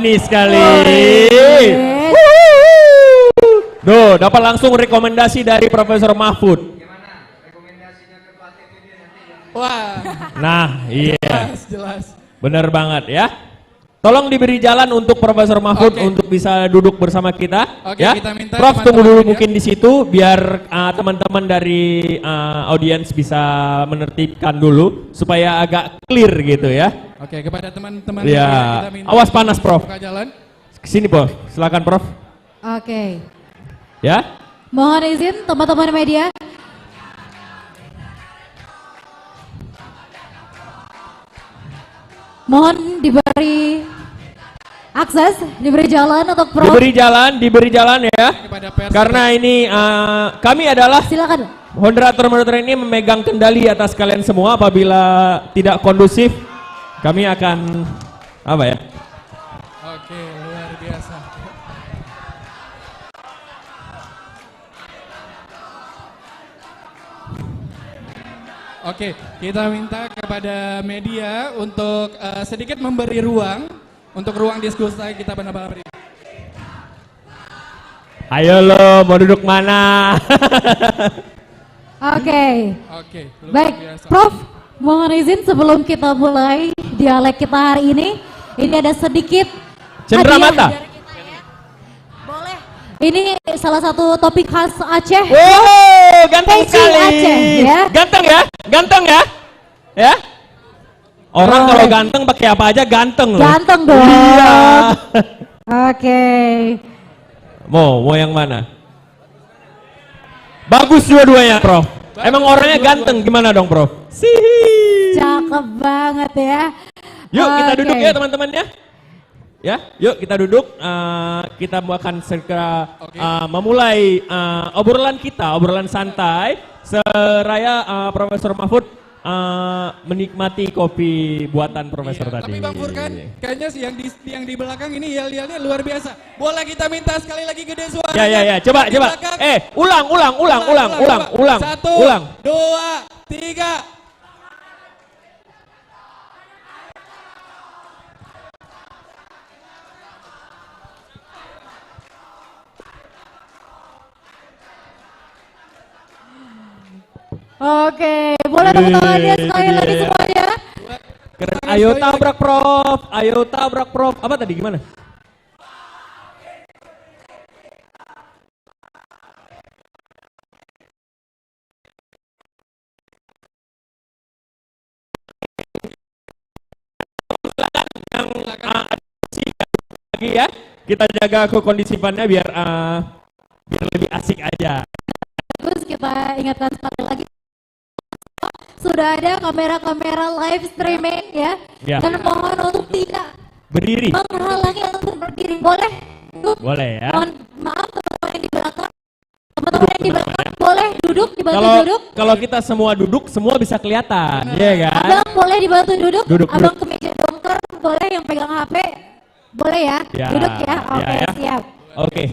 manis sekali. Duh, dapat langsung rekomendasi dari Profesor Mahfud. Gimana rekomendasinya ke pelatih ini nanti ya? Wah. Nah, iya. Jelas. Bener banget ya. Tolong diberi jalan untuk Profesor Mahfud untuk bisa duduk bersama kita. Oke, Ya. kita minta Prof teman-teman tunggu dulu media. mungkin di situ biar teman-teman dari audiens bisa menertibkan dulu supaya agak clear gitu ya. Oke, kepada teman-teman Ya. media, kita minta Awas panas, Prof. buka jalan. Kesini Prof, silakan Prof. Oke. Ya. Mohon izin teman-teman media. Mohon diberi akses, diberi jalan untuk Prof. Diberi jalan ya. Kepada pers. Karena ini kami adalah Silakan. moderator ini memegang kendali atas kalian semua. Apabila tidak kondusif, kami akan apa ya? Oke, luar biasa. Oke, kita minta kepada media untuk sedikit memberi ruang untuk ruang diskusi kita pada malam ini. Ayo lo, mau duduk mana? Oke. Oke, luar Baik, biasa. Prof, mohon izin sebelum kita mulai dialek kita hari ini ada sedikit Cendera hadiah mata. dari kita ya. Boleh. Ini salah satu topik khas Aceh. Wow, ganteng Peci sekali. Aceh, ya. Ganteng ya? Ganteng ya? Ya? Orang kalau ganteng pakai apa aja ganteng loh. Ganteng dong. Iya. Oke. Mau yang mana? Bagus dua-duanya, Prof. Emang orangnya ganteng, gimana dong, Prof? Sih. Cakep banget ya. Yuk kita Oke. duduk ya teman-teman ya. Ya, yuk kita duduk. Kita akan segera memulai obrolan santai seraya Profesor Mahfud menikmati kopi buatan Profesor Iya, tadi. tapi Bang Furkan, kayaknya sih yang di belakang ini yel-yelnya luar biasa. Boleh kita minta sekali lagi gede suara? Ya, coba. Ulang. Satu, dua, tiga. Oke, boleh tepuk tangannya sekali Itu lagi dia. semuanya. Keren. Ayo tabrak Prof. Apa tadi gimana? Lagi ya, kita jaga kekondisifannya biar lebih asik aja. Terus kita ingatkan sekali lagi sudah ada kamera-kamera live streaming ya. Ya. Dan mohon untuk tidak Berdiri, menghalangi untuk berdiri. Boleh? Duduk. boleh ya. Mohon maaf teman-teman yang di belakang. Teman-teman yang di belakang boleh duduk, dibantu duduk. Kalau kita semua duduk, semua bisa kelihatan, ya kan? Abang boleh dibantu duduk. Duduk. Abang ke meja dongker boleh, yang pegang HP boleh ya. Ya, Duduk ya. Oke, ya. siap. Oke.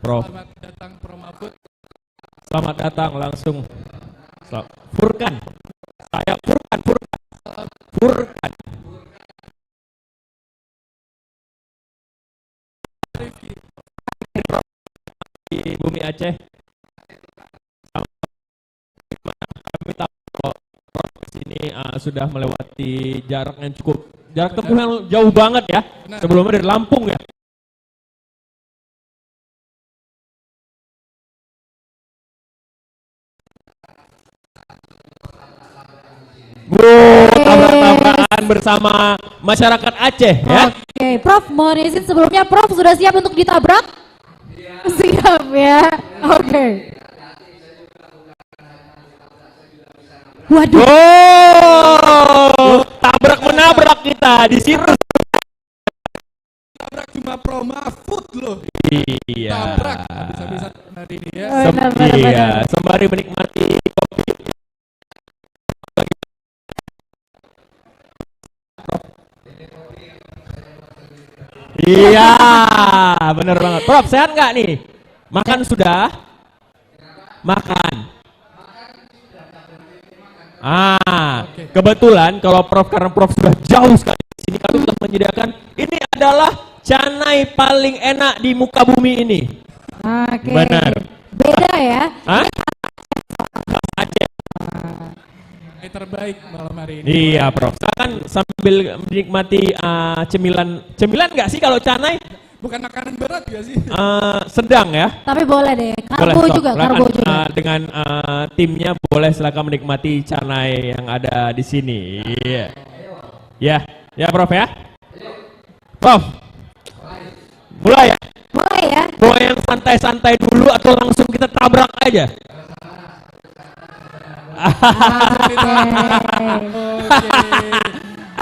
Prof, Selamat datang Prof Mahfud. selamat datang langsung. Furkan. Saya Furkan. Di Bumi Aceh. Kami tahu kalau Prof kesini sudah melewati jarak yang cukup jarak tempuh yang jauh banget ya. Benar. Sebelumnya dari Lampung ya. Tabrak-tabrakan bersama masyarakat Aceh ya. Oke, Prof, mohon izin sebelumnya Prof sudah siap untuk ditabrak? Siap ya. Oke. Waduh. Oh, tabrak menabrak kita di situ. Tabrak cuma Prof Mahfud loh. Iya. Tabrak bisa-bisa hari ini ya. Iya, sembari menikmati kopi. Iya, bener banget. Prof, sehat nggak nih? Makan sudah? Makan. Kebetulan kalau Prof, karena Prof sudah jauh sekali sini kami telah menyediakan, ini adalah canai paling enak di muka bumi ini. Oke. Benar. Beda ya. Hah? Yang terbaik malam hari ini. Iya, Prof. Silakan sambil menikmati cemilan nggak sih kalau canai? Bukan makanan berat gak sih? Sedang ya. Tapi boleh deh. Karbo Boleh, juga, silakan, karbo juga. dengan timnya boleh silakan menikmati canai yang ada di sini. Iya. Ya, Prof ya. Prof. Mulai ya. Mulai ya. Mau yang santai-santai dulu atau langsung kita tabrak aja?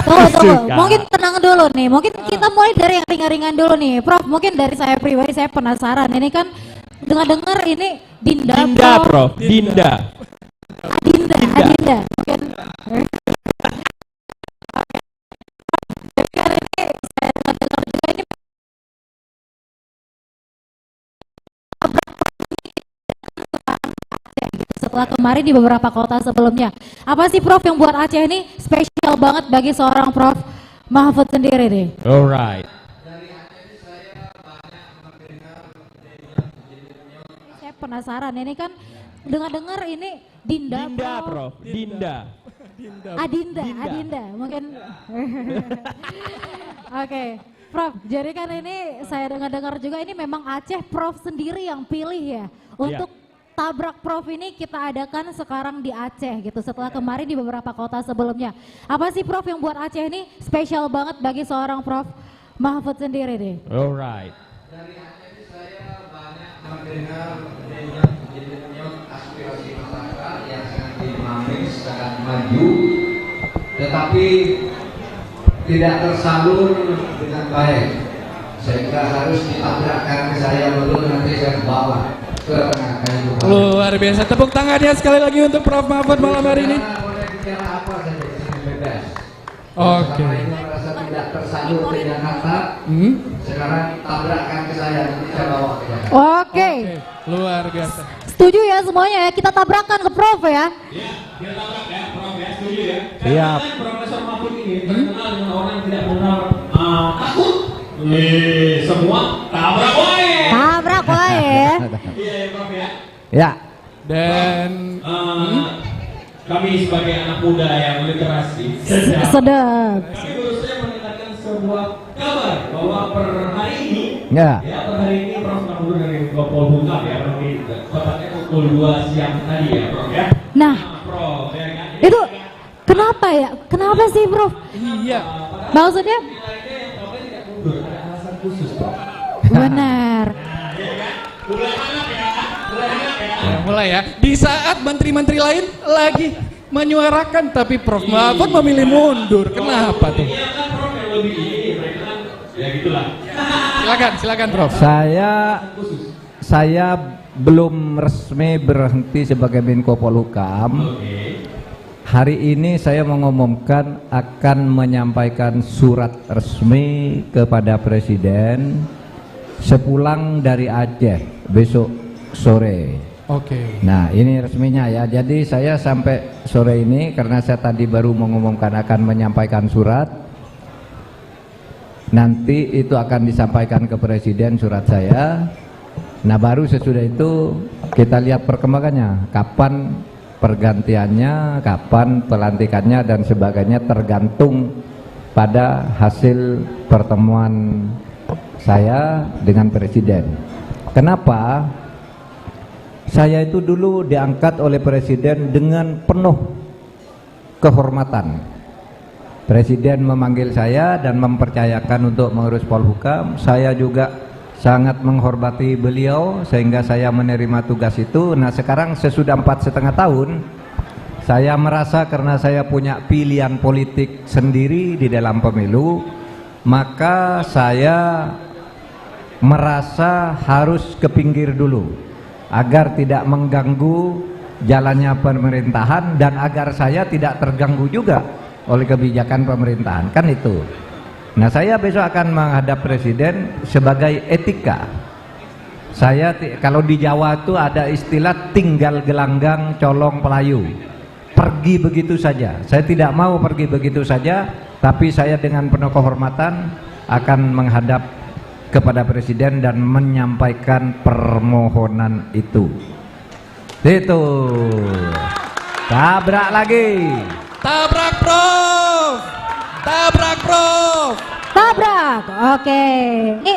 Tunggu. Mungkin tenang dulu nih. Mungkin kita mulai dari yang ringan-ringan dulu nih. Prof, mungkin dari saya pribadi saya penasaran. Ini kan dengar-dengar ini Dinda, Prof. Dinda. Adinda. Mungkin kan ini saya dengar juga ini setelah kemarin di beberapa kota sebelumnya. Apa sih Prof yang buat Aceh ini spesial banget bagi seorang Prof Mahfud sendiri nih? Alright. Saya penasaran, ini kan dengar-dengar ini Dinda, Prof. Dinda. Adinda, mungkin. Oke, Prof. Jadi kan ini saya dengar-dengar juga ini memang Aceh Prof sendiri yang pilih ya untuk tabrak Prof ini kita adakan sekarang di Aceh gitu setelah kemarin di beberapa kota sebelumnya. Apa sih Prof yang buat Aceh ini spesial banget bagi seorang Prof Mahfud sendiri nih? Alright. Dari Aceh ini saya banyak mendengar aspirasi masyarakat yang sangat dinamis, sangat maju, tetapi tidak tersalur dengan baik, sehingga harus ditabrakkan ke saya dulu, nanti saya bawa ke tengah kayu. Luar biasa. Tepuk tangannya sekali lagi untuk Prof Mahfud malam hari ini. Boleh bicara apa saja, ini bebas. Oke. Selama ini merasa tidak tersalur dengan kata, sekarang tabrakkan ke saya, nanti saya bawa ke Jakarta. Oke. Luar biasa. Setuju ya semuanya ya, kita tabrakan ke Prof ya. Iya, kita tabrak ya, Prof ya, setuju ya. Siap. Karena Profesor Mahfud ini terkenal dengan orang yang tidak pernah takut. Semua tabrak wae. Tabrak wae ya. Iya ya, Prof ya. Ya, Dan Kami sebagai anak muda yang literasi Sedap. kami baru saja mendengarkan sebuah kabar bahwa per hari ini ya. per hari ini Prof Mahfud dari Kopol Hukam ya, Prof, tepatnya pukul 2 siang tadi ya, Prof ya. Nah, Prof ya kan. itu kenapa ya? Kenapa sih Prof? iya. Maksudnya? Nilainya yang Prof tidak mundur, ada alasan khusus, Prof. Benar. Mulai ya. Di saat menteri-menteri lain lagi menyuarakan, tapi Prof Mahfud memilih mundur. Kenapa tuh? Iya kan Prof yang lebih ini, mereka kan ya gitulah. Silakan Prof. Saya belum resmi berhenti sebagai Menko Polhukam. Hari ini saya mengumumkan akan menyampaikan surat resmi kepada Presiden sepulang dari Aceh besok sore. Oke. Nah, ini resminya ya. Jadi saya sampai sore ini karena saya tadi baru mengumumkan akan menyampaikan surat. Nanti itu akan disampaikan ke Presiden surat saya. Nah, baru sesudah itu kita lihat perkembangannya. Kapan pergantiannya, kapan pelantikannya dan sebagainya tergantung pada hasil pertemuan saya dengan Presiden. Kenapa? Saya itu dulu diangkat oleh Presiden dengan penuh kehormatan. Presiden memanggil saya dan mempercayakan untuk mengurus Polhukam. Saya juga sangat menghormati beliau sehingga saya menerima tugas itu. Nah, sekarang sesudah 4,5 tahun, saya merasa karena saya punya pilihan politik sendiri di dalam pemilu, maka saya merasa harus ke pinggir dulu agar tidak mengganggu jalannya pemerintahan dan agar saya tidak terganggu juga oleh kebijakan pemerintahan, kan itu. Nah, saya besok akan menghadap Presiden sebagai etika. Saya kalau di Jawa itu ada istilah tinggal gelanggang colong pelayu. pergi begitu saja. Saya tidak mau pergi begitu saja, tapi saya dengan penuh kehormatan akan menghadap kepada Presiden dan menyampaikan permohonan itu. Itu. Tabrak lagi. Tabrak Prof. Tabrak Prof. Tabrak. Oke. Ini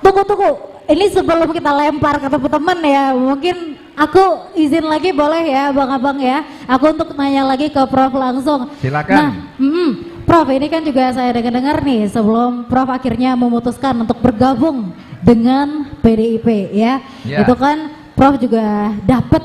tunggu. Ini sebelum kita lempar ke teman-teman ya, mungkin aku izin lagi boleh ya Bang Abang ya. Aku untuk nanya lagi ke Prof langsung. Silakan. Nah, Prof ini kan juga saya dengar nih sebelum Prof akhirnya memutuskan untuk bergabung dengan PDIP ya. Itu kan Prof juga dapat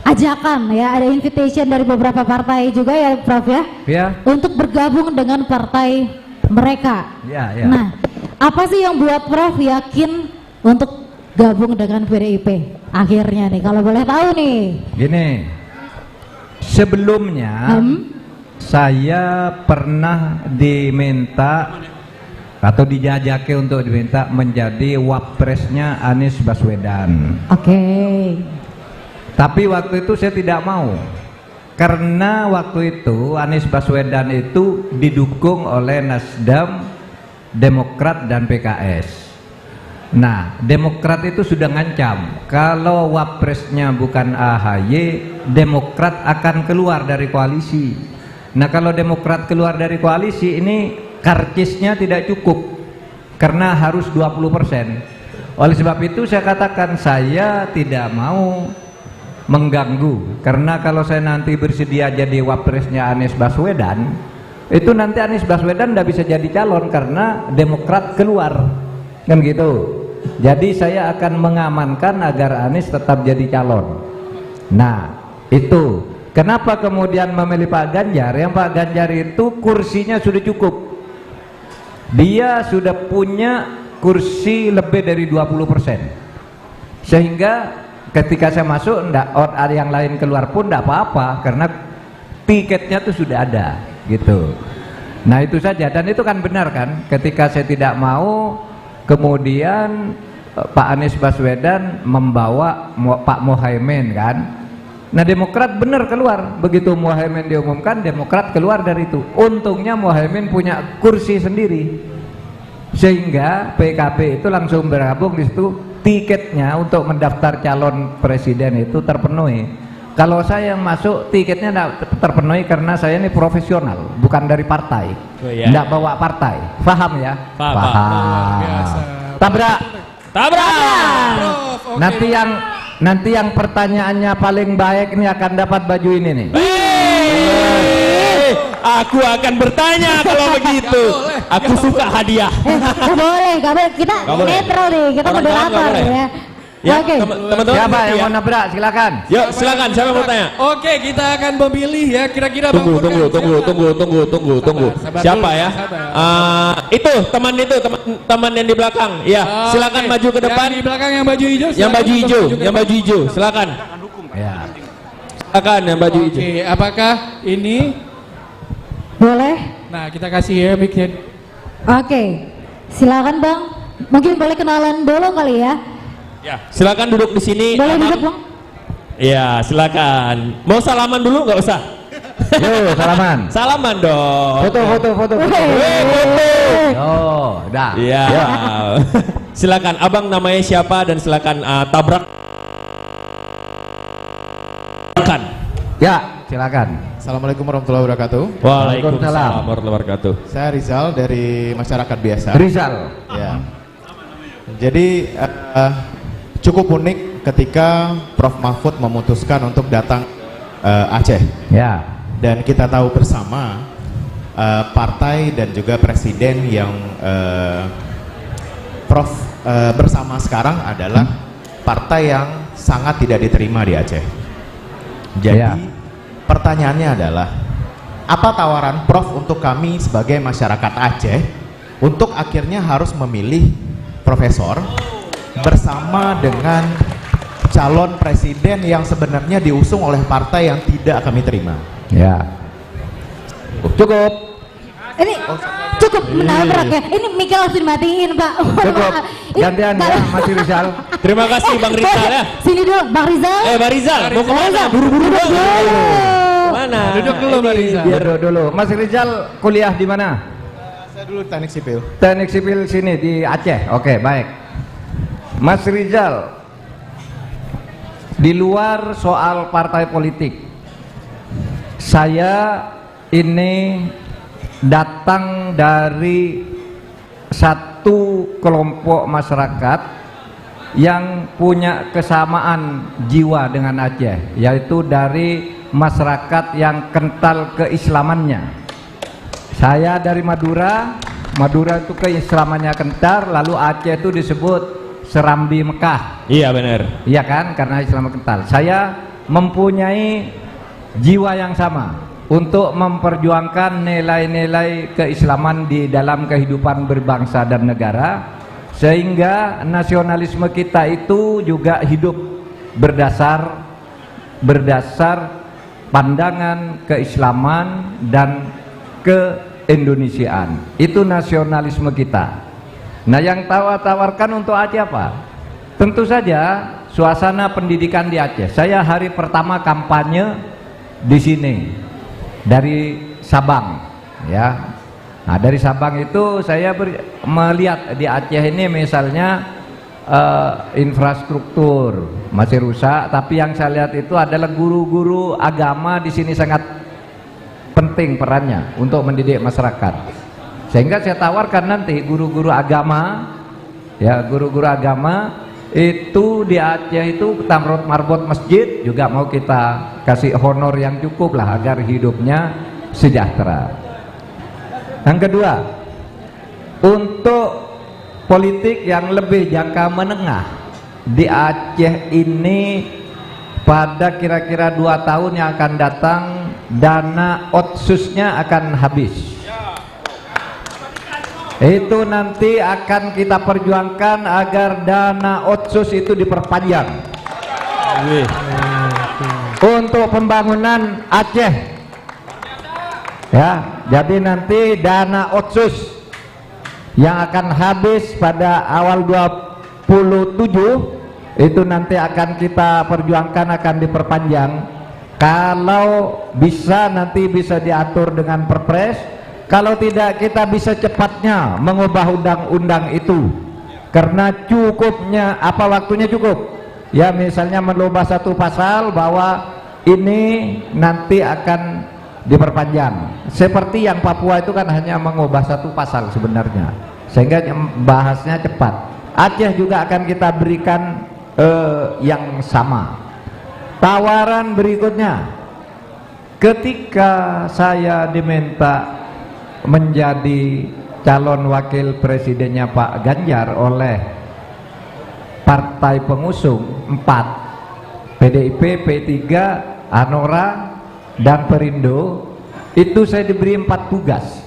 ajakan ya, ada invitation dari beberapa partai juga ya Prof ya. Ya. Untuk bergabung dengan partai mereka. Ya. Nah, apa sih yang buat Prof yakin untuk gabung dengan PDIP akhirnya nih, kalau boleh tahu nih? Gini, sebelumnya saya pernah diminta atau dijajaki untuk diminta menjadi wapresnya Anies Baswedan. Oke. Tapi waktu itu saya tidak mau, karena waktu itu Anies Baswedan itu didukung oleh Nasdem, Demokrat dan PKS. Nah, Demokrat itu sudah ngancam kalau wapresnya bukan AHY, Demokrat akan keluar dari koalisi. Nah, kalau Demokrat keluar dari koalisi, ini karcisnya tidak cukup karena harus 20%. Oleh sebab itu saya katakan saya tidak mau mengganggu, karena kalau saya nanti bersedia jadi wapresnya Anies Baswedan, itu nanti Anies Baswedan tidak bisa jadi calon karena Demokrat keluar, kan gitu. Jadi saya akan mengamankan agar Anies tetap jadi calon. Nah, itu kenapa kemudian memilih Pak Ganjar. Yang Pak Ganjar itu kursinya sudah cukup, dia sudah punya kursi lebih dari 20%, sehingga ketika saya masuk ada yang lain keluar pun tidak apa-apa, karena tiketnya tuh sudah ada gitu. Nah, itu saja. Dan itu kan benar kan, ketika saya tidak mau, kemudian Pak Anies Baswedan membawa Pak Muhaimin kan. Nah, Demokrat benar keluar, begitu Muhaimin diumumkan, Demokrat keluar dari itu. Untungnya Muhaimin punya kursi sendiri, sehingga PKB itu langsung bergabung di situ. Tiketnya untuk mendaftar calon presiden itu terpenuhi. Kalau saya yang masuk tiketnya tidak terpenuhi karena saya ini profesional, bukan dari partai, tidak bawa partai. Paham ya? Luar biasa. Tabrak. Prof, oke. Nanti yang pertanyaannya paling baik ini akan dapat baju ini nih. Aku akan bertanya kalau begitu. Aku suka hadiah. Boleh, kita netral nih, kita moderator ya. Ya, Oke. teman-teman Siapa yang ya. mau nabrak? Silakan. Yuk, silakan. Siapa yang mau tanya? Oke, kita akan memilih ya, kira-kira Tunggu. Sabar Siapa dulu, ya? sabar. Itu teman yang di belakang. Ya, silakan maju ke depan. Yang di belakang yang baju hijau. Yang baju hijau, silakan. Ya. Silakan yang baju hijau. Oke, apakah ini? Boleh? Nah, kita kasih ya mic-nya. Oke. Silakan Bang. Mungkin boleh kenalan dulu kali ya. Ya, silakan duduk di sini. Boleh Aman. duduk Bang? Iya, silakan. Mau salaman dulu nggak usah? Yuk, salaman. Salaman dong. Foto. Oh, dah. Iya. Silakan. Abang namanya siapa dan silakan tabrak. Ya, silakan. Assalamualaikum warahmatullahi wabarakatuh. Waalaikumsalam warahmatullahi wabarakatuh. Saya Rizal dari masyarakat biasa. Rizal. Ya. Jadi cukup unik ketika Prof Mahfud memutuskan untuk datang Aceh. Ya. Dan kita tahu bersama partai dan juga presiden yang Prof bersama sekarang adalah partai yang sangat tidak diterima di Aceh. Jadi Ya. pertanyaannya adalah, apa tawaran Prof untuk kami sebagai masyarakat Aceh untuk akhirnya harus memilih profesor bersama dengan calon presiden yang sebenarnya diusung oleh partai yang tidak kami terima? Ya. Cukup. Ini cukup menabrak ya. Ini mic langsung dimatiin Pak. Cukup. Gantian ya, Mas Rizal. Terima kasih Bang Rizal ya. Sini dulu, Bang Rizal. Bang Rizal, mau kemana? Buru-buru banget. Mana? Duduk dulu Bang Rizal. Duduk dulu. Mas Rizal kuliah di mana? Saya dulu teknik sipil. Teknik sipil sini di Aceh. Oke, baik. Mas Rizal, di luar soal partai politik, saya ini datang dari satu kelompok masyarakat yang punya kesamaan jiwa dengan Aceh, yaitu dari masyarakat yang kental keislamannya. Saya dari Madura, Madura itu keislamannya kental, lalu Aceh itu disebut Serambi Mekah. Iya benar. Iya kan, karena Islam kental. Saya mempunyai jiwa yang sama untuk memperjuangkan nilai-nilai keislaman di dalam kehidupan berbangsa dan negara, sehingga nasionalisme kita itu juga hidup berdasar pandangan keislaman dan keindonesiaan. Itu nasionalisme kita. Nah, yang tawarkan untuk Aceh apa? Tentu saja suasana pendidikan di Aceh. Saya hari pertama kampanye di sini dari Sabang, ya. Nah, dari Sabang itu saya melihat di Aceh ini misalnya infrastruktur masih rusak, tapi yang saya lihat itu adalah guru-guru agama di sini sangat penting perannya untuk mendidik masyarakat. Sehingga saya tawarkan nanti guru-guru agama, ya, guru-guru agama itu di Aceh itu tamrot marbot masjid juga mau kita kasih honor yang cukup lah agar hidupnya sejahtera. Yang kedua, untuk politik yang lebih jangka menengah di Aceh ini pada kira-kira 2 tahun yang akan datang dana otsusnya akan habis. Itu nanti akan kita perjuangkan agar dana otsus itu diperpanjang untuk pembangunan Aceh, ya. Jadi nanti dana otsus yang akan habis pada awal 27 itu nanti akan kita perjuangkan akan diperpanjang. Kalau bisa nanti bisa diatur dengan perpres. Kalau tidak, kita bisa cepatnya mengubah undang-undang itu, karena cukupnya apa waktunya cukup, ya. Misalnya merubah satu pasal bahwa ini nanti akan diperpanjang. Seperti yang Papua itu kan hanya mengubah satu pasal sebenarnya, sehingga bahasnya cepat. Aceh juga akan kita berikan yang sama. Tawaran berikutnya, ketika saya diminta menjadi calon wakil presidennya Pak Ganjar oleh partai pengusung 4, PDIP, P3, Hanora, dan Perindo, itu saya diberi 4 tugas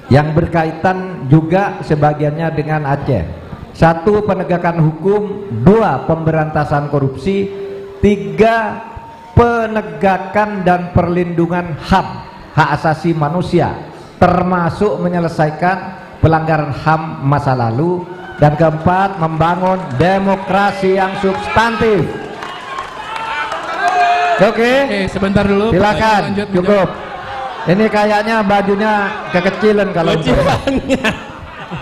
yang berkaitan juga sebagiannya dengan Aceh. 1, penegakan hukum, 2, pemberantasan korupsi, 3, penegakan dan perlindungan HAM, hak asasi manusia, termasuk menyelesaikan pelanggaran HAM masa lalu, dan keempat, membangun demokrasi yang substantif. Oke, sebentar dulu. silakan, cukup. Ini kayaknya bajunya kekecilan kalau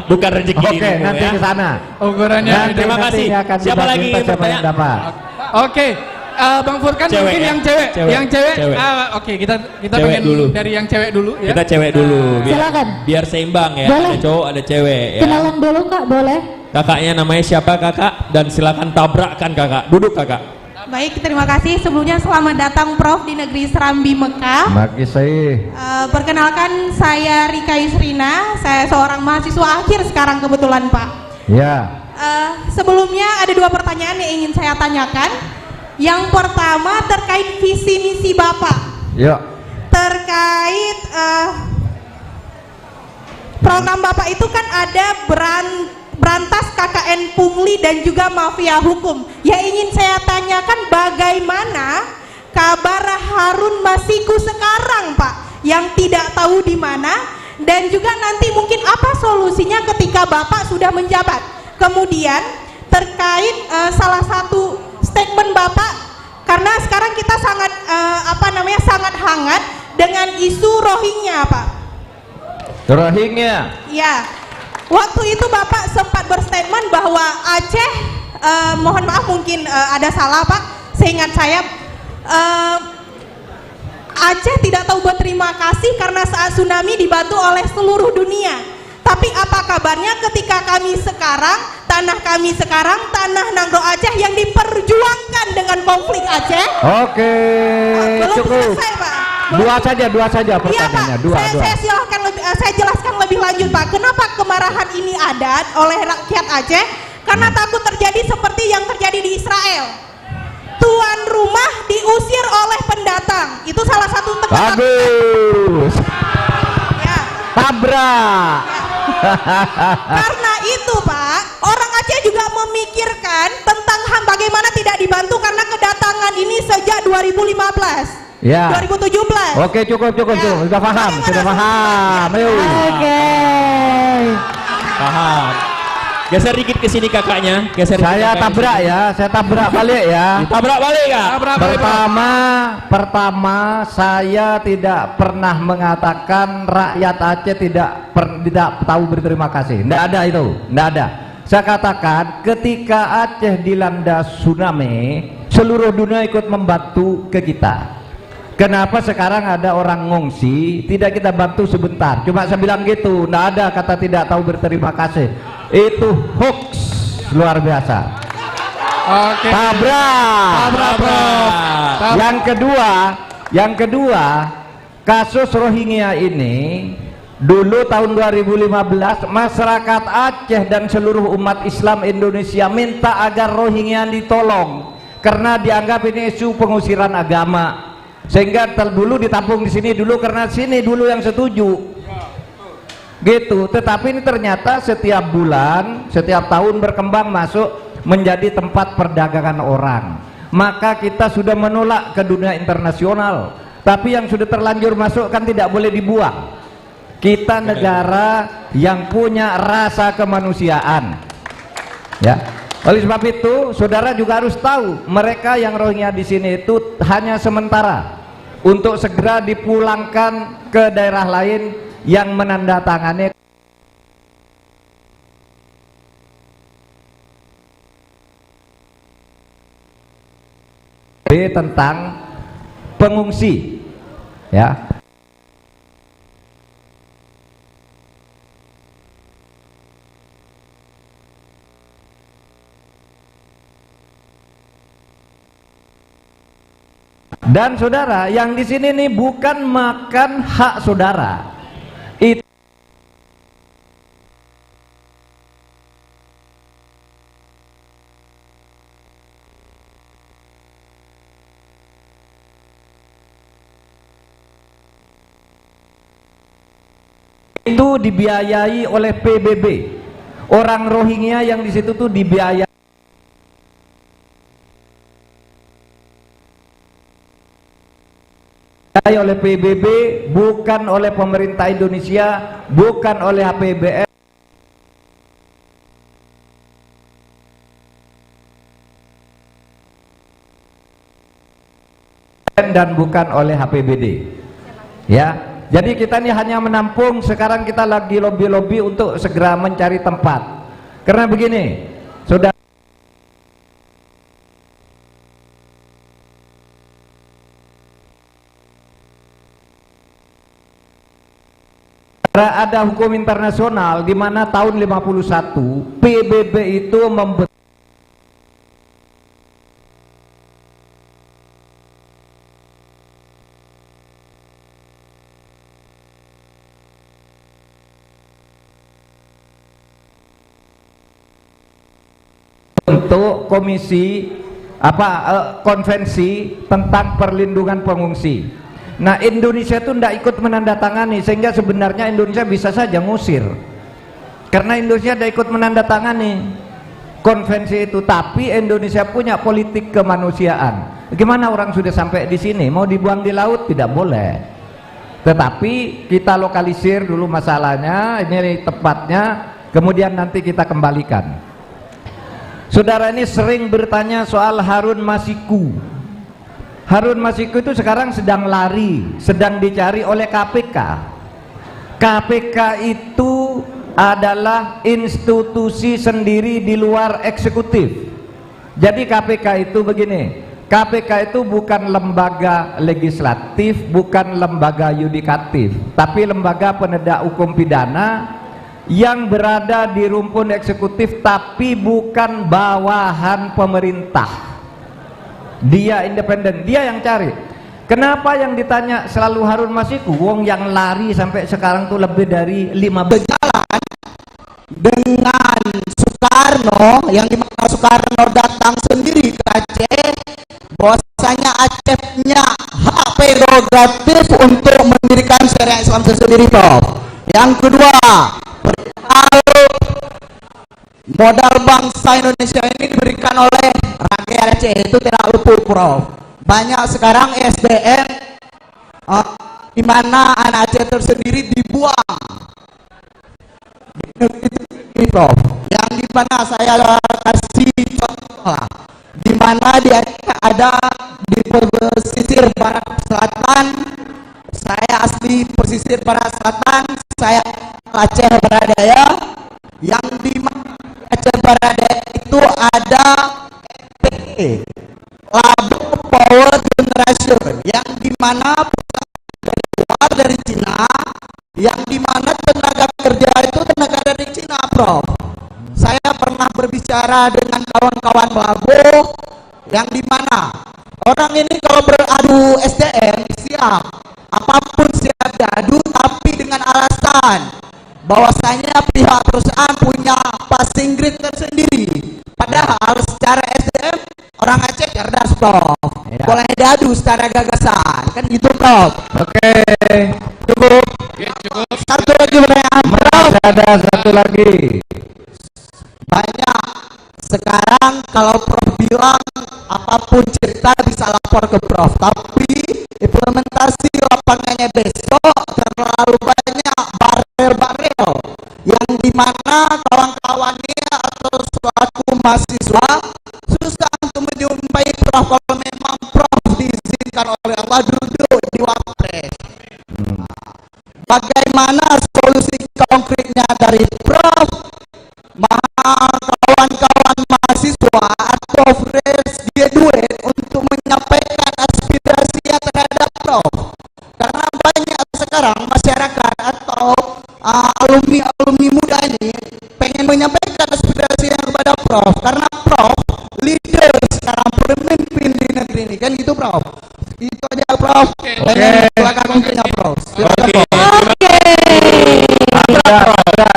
bukan rezeki. Oke, nanti ke sana. Ukurannya. Terima kasih. Siapa lagi yang bertanya? Oke. Bang Furkan cewek, mungkin ya? yang cewek. Yang cewek. Cewek. Oke, kita Cewek pengen dulu. dari yang cewek dulu ya. Kita cewek dulu. Silakan. Biar seimbang ya. Boleh. Ada cowok, ada cewek ya. Kenalan dulu Kak, boleh? Kakaknya namanya siapa Kakak? Dan silakan tabrakkan Kakak. Duduk Kakak. Baik, terima kasih. Sebelumnya selamat datang Prof di negeri Serambi Mekah. Bagi saya. Perkenalkan, saya Rika Yusrina. Saya seorang mahasiswa akhir sekarang kebetulan Pak. Ya. Sebelumnya ada 2 pertanyaan yang ingin saya tanyakan. Yang pertama terkait visi misi Bapak. Yuk. Terkait program Bapak itu kan ada berantas KKN pungli dan juga mafia hukum. Ya, ingin saya tanyakan bagaimana kabar Harun Masiku sekarang Pak, yang tidak tahu di mana. dan juga nanti mungkin apa solusinya ketika Bapak sudah menjabat. Kemudian terkait salah satu statement Bapak, karena sekarang kita sangat sangat hangat dengan isu Rohingya, Pak. Rohingya. Ya, waktu itu Bapak sempat berstatement bahwa Aceh, mohon maaf mungkin ada salah Pak, seingat saya Aceh tidak tahu berterima kasih karena saat tsunami dibantu oleh seluruh dunia. Tapi apa kabarnya ketika kami sekarang, tanah Nagro Aceh yang diperjuangkan dengan konflik Aceh? Oke, Belum cukup. selesai, Pak. Dua saja pertanyaannya. Iya, Pak. Saya jelaskan lebih lanjut, Pak. Kenapa kemarahan ini ada oleh rakyat Aceh? Karena takut terjadi seperti yang terjadi di Israel. Tuan rumah diusir oleh pendatang. Itu salah satu tekanan. Bagus. Ya. Tabrak. Karena itu, Pak, orang Aceh juga memikirkan tentang bagaimana tidak dibantu karena kedatangan ini sejak 2015. Ya. 2017. Oke, cukup. Ya. Sudah paham. Ayo. Oke. Paham. Geser dikit ke sini kakaknya. Saya tabrak ya, saya tabrak balik ya. Tabrak balik Kak. Pertama saya tidak pernah mengatakan rakyat Aceh tidak tahu berterima kasih. Tidak ada itu, tidak ada. Saya katakan ketika Aceh dilanda tsunami, seluruh dunia ikut membantu ke kita. Kenapa sekarang ada orang ngungsi, tidak kita bantu sebentar? Cuma saya bilang gitu, tidak ada kata tidak tahu berterima kasih. Itu hoax luar biasa. Oke. Tabrak. Yang kedua, kasus Rohingya ini dulu tahun 2015 masyarakat Aceh dan seluruh umat Islam Indonesia minta agar Rohingya ditolong karena dianggap ini isu pengusiran agama. Sehingga dulu ditampung di sini dulu karena sini dulu yang setuju. Gitu. Tetapi ini ternyata setiap bulan, setiap tahun berkembang masuk menjadi tempat perdagangan orang. Maka kita sudah menolak ke dunia internasional. Tapi yang sudah terlanjur masuk kan tidak boleh dibuang. Kita negara yang punya rasa kemanusiaan. Ya. Oleh sebab itu, saudara juga harus tahu, mereka yang Rohingya di sini itu hanya sementara untuk segera dipulangkan ke daerah lain yang menandatangani tentang pengungsi, ya. Dan saudara, yang di sini nih bukan makan hak saudara. Itu dibiayai oleh PBB. Orang Rohingya yang di situ tuh dibiayai oleh PBB, bukan oleh pemerintah Indonesia, bukan oleh APBN dan bukan oleh HPBD. Ya, jadi kita ini hanya menampung. Sekarang kita lagi lobby-lobby untuk segera mencari tempat. Karena begini, saudara, ada hukum internasional di mana tahun 51 PBB itu membentuk komisi konvensi tentang perlindungan pengungsi. Nah, Indonesia itu tidak ikut menandatangani, sehingga sebenarnya Indonesia bisa saja ngusir karena Indonesia tidak ikut menandatangani konvensi itu. Tapi Indonesia punya politik kemanusiaan. Gimana orang sudah sampai di sini mau dibuang di laut? Tidak boleh. Tetapi kita lokalisir dulu masalahnya, ini tepatnya, kemudian nanti kita kembalikan. Saudara ini sering bertanya soal Harun Masiku. Harun Masiku itu sekarang sedang lari, sedang dicari oleh KPK. KPK itu adalah institusi sendiri di luar eksekutif. Jadi KPK itu begini, KPK itu bukan lembaga legislatif, bukan lembaga yudikatif, tapi lembaga penegak hukum pidana yang berada di rumpun eksekutif tapi bukan bawahan pemerintah. Dia independen, dia yang cari. Kenapa yang ditanya selalu Harun Masiku? Wong yang lari sampai sekarang tuh lebih dari 15 berjalan dengan Soekarno, yang dimana Soekarno datang sendiri ke Aceh, bahwasanya Aceh punya hak prerogatif untuk mendirikan syariat Islam tersendiri, Prof. Yang kedua, modal bangsa Indonesia ini diberikan oleh rakyat Aceh, itu tidak luput, Prof. Banyak sekarang SDM di mana anak Aceh tersendiri dibuang di negeri, Prof. Yang di mana saya kasih contoh lah, di mana dia ada di pesisir barat selatan. Saya asli pesisir barat selatan, saya Aceh Baradaya. Yang di mana Aceh Baradaya itu ada PE, Labo Power Generation, yang di mana dari luar dari Cina, yang di mana tenaga kerja itu tenaga dari Cina, Prof. Saya pernah berbicara dengan kawan-kawan Labo, yang di mana orang ini kalau beradu SDM siap, apapun siap diadu, tapi dengan alasan bahwasanya pihak perusahaan punya passing grade tersendiri. Padahal secara SDM orang Aceh cerdas, Prof. Ya. Boleh diadu secara gagasan, kan gitu, Prof. Oke, cukup. Oke, cukup. Satu lagi pertanyaan, Prof. Ada satu lagi. Banyak sekarang kalau Prof bilang apapun cerita bisa lapor ke Prof, tapi implementasi lapangannya besok terlalu banyak barel-barel, yang dimana kawan-kawannya atau suatu mahasiswa susah untuk menjumpai Prof kalau memang Prof diizinkan oleh Allah duduk di Wapres. Bagaimana solusi konkretnya dari Prof? Kawan-kawan mahasiswa atau fresh graduate untuk menyampaikan aspirasinya terhadap Prof, karena banyak sekarang masyarakat atau alumni muda ini pengen menyampaikan aspirasinya kepada Prof, karena Prof leader sekarang, pemimpin di negeri ini, kan gitu, Prof. Itu aja, Prof. Silakan mungkinnya, Prof. Oke.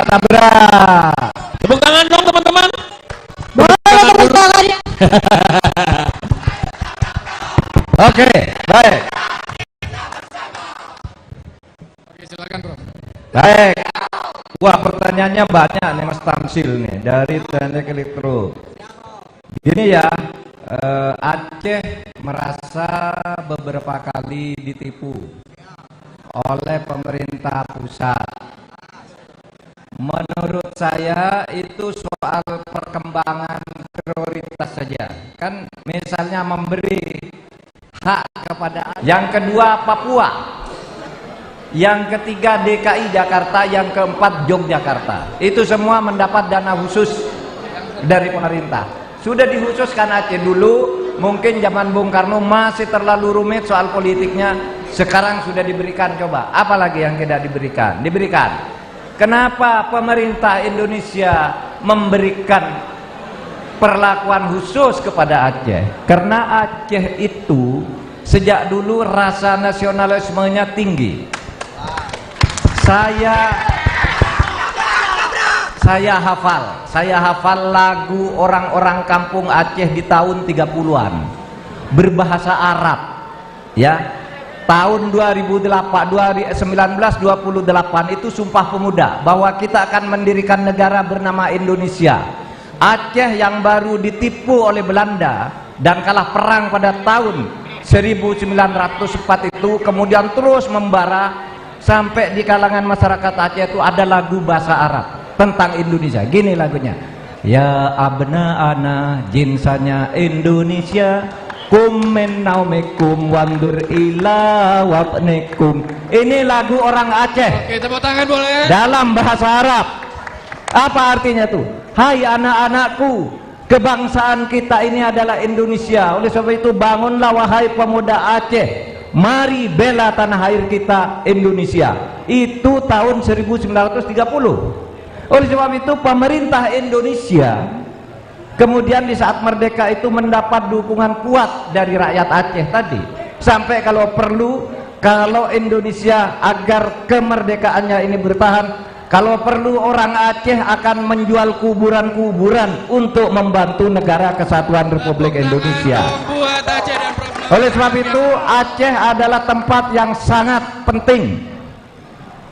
Tabrak. Tepuk tangan dong teman-teman. Boleh tepuk tangannya. Oke, baik. Oke, silakan, Prof. Baik. Wah, pertanyaannya banyak nih Mas Tamsil nih dari Teknik Elektro. Gini ya, Aceh merasa beberapa kali ditipu oleh pemerintah pusat. Menurut saya itu soal perkembangan prioritas saja. Kan misalnya memberi hak kepada, yang kedua Papua, yang ketiga DKI Jakarta, yang keempat Yogyakarta. Itu semua mendapat dana khusus dari pemerintah. Sudah dikhususkan Aceh dulu, mungkin zaman Bung Karno masih terlalu rumit soal politiknya. Sekarang sudah diberikan, coba apalagi yang tidak diberikan? Diberikan. Kenapa pemerintah Indonesia memberikan perlakuan khusus kepada Aceh? Karena Aceh itu sejak dulu rasa nasionalismenya tinggi. Saya hafal lagu orang-orang kampung Aceh di tahun 30-an berbahasa Arab, ya. Tahun 1928 itu Sumpah Pemuda bahwa kita akan mendirikan negara bernama Indonesia. Aceh yang baru ditipu oleh Belanda dan kalah perang pada tahun 1904 itu kemudian terus membara sampai di kalangan masyarakat Aceh itu ada lagu bahasa Arab tentang Indonesia. Gini lagunya, ya abna ana jinsanya Indonesia, kum menaumekum wandur ila wabnekum. Ini lagu orang Aceh. Oke, tepuk tangan boleh. Dalam bahasa Arab. Apa artinya tuh? Hai anak-anakku, kebangsaan kita ini adalah Indonesia. Oleh sebab itu bangunlah wahai pemuda Aceh, mari bela tanah air kita Indonesia. Itu tahun 1930. Oleh sebab itu pemerintah Indonesia kemudian di saat merdeka itu mendapat dukungan kuat dari rakyat Aceh tadi. Sampai kalau perlu, kalau Indonesia agar kemerdekaannya ini bertahan, kalau perlu orang Aceh akan menjual kuburan-kuburan untuk membantu negara kesatuan Republik Indonesia. Oleh sebab itu Aceh adalah tempat yang sangat penting,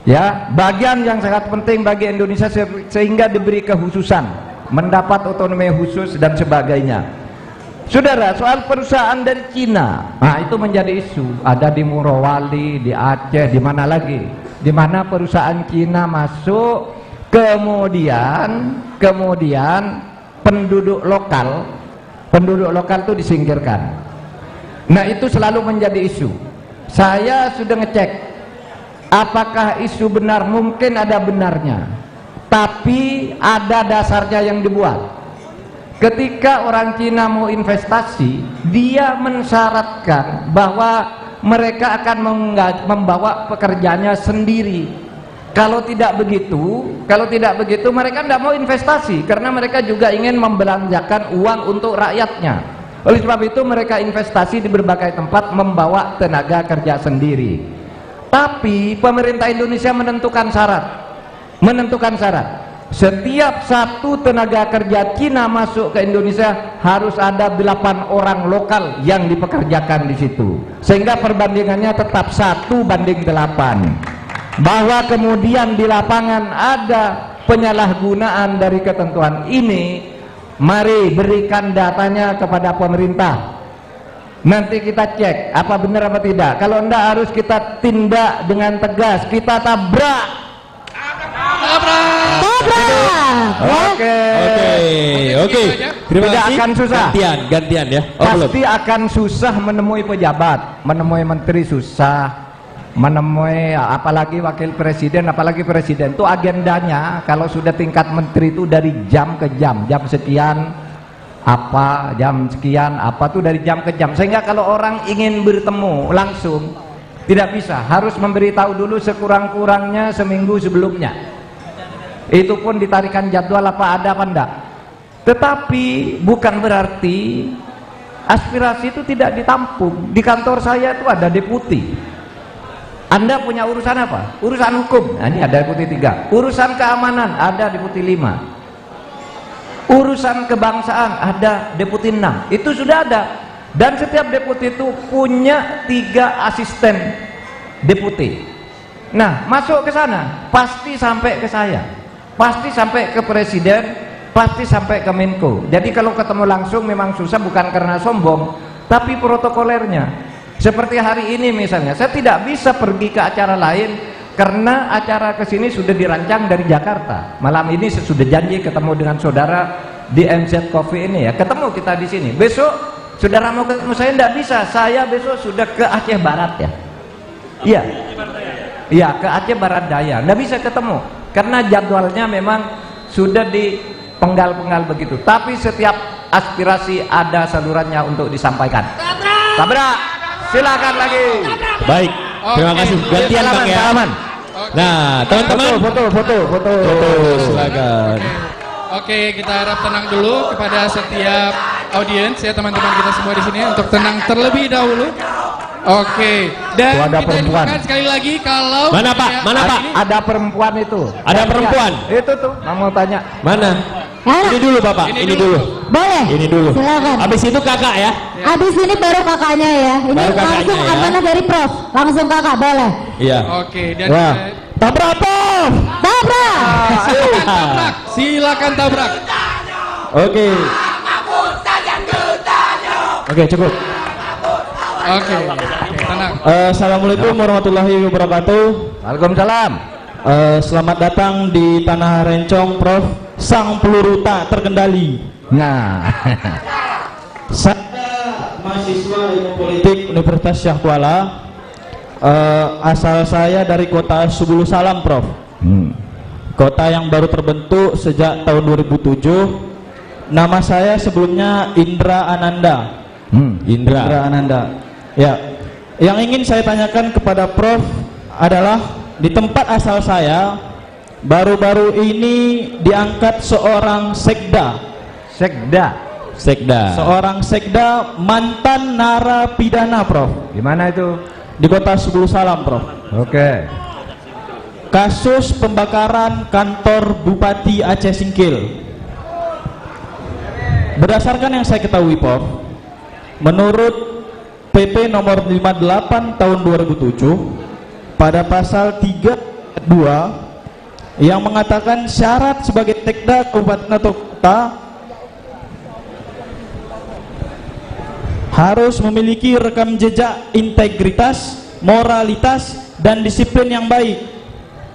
ya, bagian yang sangat penting bagi Indonesia sehingga diberi kekhususan, mendapat otonomi khusus dan sebagainya. Saudara, soal perusahaan dari Cina, nah itu menjadi isu. Ada di Morowali, di Aceh, di mana lagi, di mana perusahaan Cina masuk, kemudian penduduk lokal itu disingkirkan. Nah itu selalu menjadi isu. Saya sudah ngecek apakah isu benar, mungkin ada benarnya, tapi ada dasarnya yang dibuat. Ketika orang Cina mau investasi, dia mensyaratkan bahwa mereka akan membawa pekerjaannya sendiri. Kalau tidak begitu mereka tidak mau investasi, karena mereka juga ingin membelanjakan uang untuk rakyatnya. Oleh sebab itu mereka investasi di berbagai tempat, membawa tenaga kerja sendiri. Tapi pemerintah Indonesia menentukan syarat. Setiap satu tenaga kerja Cina masuk ke Indonesia harus ada 8 orang lokal yang dipekerjakan di situ, sehingga perbandingannya tetap 1:8. Bahwa kemudian di lapangan ada penyalahgunaan dari ketentuan ini, mari berikan datanya kepada pemerintah. Nanti kita cek apa benar apa tidak. Kalau enggak harus kita tindak dengan tegas, kita tabrak. Oke. Terima Tidak kasih. akan susah. Gantian ya. Pasti akan susah menemui pejabat, menemui menteri susah, menemui apalagi wakil presiden, apalagi presiden. Itu agendanya kalau sudah tingkat menteri itu dari jam ke jam sekian apa, jam sekian apa tuh dari jam ke jam. Sehingga kalau orang ingin bertemu langsung tidak bisa, harus memberitahu dulu sekurang-kurangnya seminggu sebelumnya. Itu pun ditarikan jadwal apa ada apa enggak. Tetapi bukan berarti aspirasi itu tidak ditampung. Di kantor saya itu ada deputi. Anda punya urusan apa? Urusan hukum, nah, ini ada deputi 3. Urusan keamanan ada deputi 5. Urusan kebangsaan ada deputi 6. Itu sudah ada. Dan setiap deputi itu punya 3 asisten deputi. Nah, masuk ke sana pasti sampai ke saya, pasti sampai ke presiden, pasti sampai ke Menko. Jadi kalau ketemu langsung memang susah, bukan karena sombong, tapi protokolernya. Seperti hari ini misalnya, saya tidak bisa pergi ke acara lain karena acara kesini sudah dirancang dari Jakarta. Malam ini saya sudah janji ketemu dengan saudara di MZ Coffee ini ya. Ketemu kita di sini. Besok saudara mau ketemu saya tidak bisa. Saya besok sudah ke Aceh Barat ya. Iya. Iya, ke Aceh Barat Daya. Tidak bisa ketemu karena jadwalnya memang sudah dipenggal-penggal begitu. Tapi setiap aspirasi ada salurannya untuk disampaikan. Tabrak. Silakan lagi. Baik. Terima kasih. Gantian Bang ya. Nah, teman-teman. Foto. Silakan. Oke, kita harap tenang dulu kepada setiap audiens ya, teman-teman kita semua di sini untuk tenang terlebih dahulu. Oke, dan ada kita perempuan. infokan sekali lagi kalau Mana Pak? Mana Pak? Ada perempuan itu. Ada perempuan. Itu tuh, mau tanya. Mana? Ini dulu Bapak. Ini dulu. Boleh? Ini dulu. Silakan. Habis itu Kakak ya. Abis ini baru kakaknya ya. Ini Baru kakaknya langsung ya. amanah dari Prof. Langsung kakak, boleh? Iya. Oke, dan Wah. Tabrak Prof. Tabrak. silakan tabrak. Silakan tabrak. Oke. Oke, cukup. Oke, tenang. Assalamualaikum warahmatullahi wabarakatuh. Waalaikumsalam. Selamat datang di Tanah Rencong, Prof. Sang peluru tak terkendali. Nah, Saya mahasiswa ilmu politik Universitas Syah Kuala. Asal saya dari kota Subulu Salam, Prof. Kota yang baru terbentuk sejak tahun 2007. Nama saya sebelumnya Indra Ananda. Indra Ananda. Ya, yang ingin saya tanyakan kepada Prof adalah di tempat asal saya baru-baru ini diangkat seorang sekda. Seorang sekda mantan narapidana, Prof. Di mana itu? Di kota Subulu Salam, Prof. Oke. Kasus pembakaran kantor Bupati Aceh Singkil. Berdasarkan yang saya ketahui, Prof, menurut PP nomor 58 tahun 2007 pada pasal 3.2 yang mengatakan syarat sebagai sekda kabupaten atau kota harus memiliki rekam jejak integritas, moralitas, dan disiplin yang baik.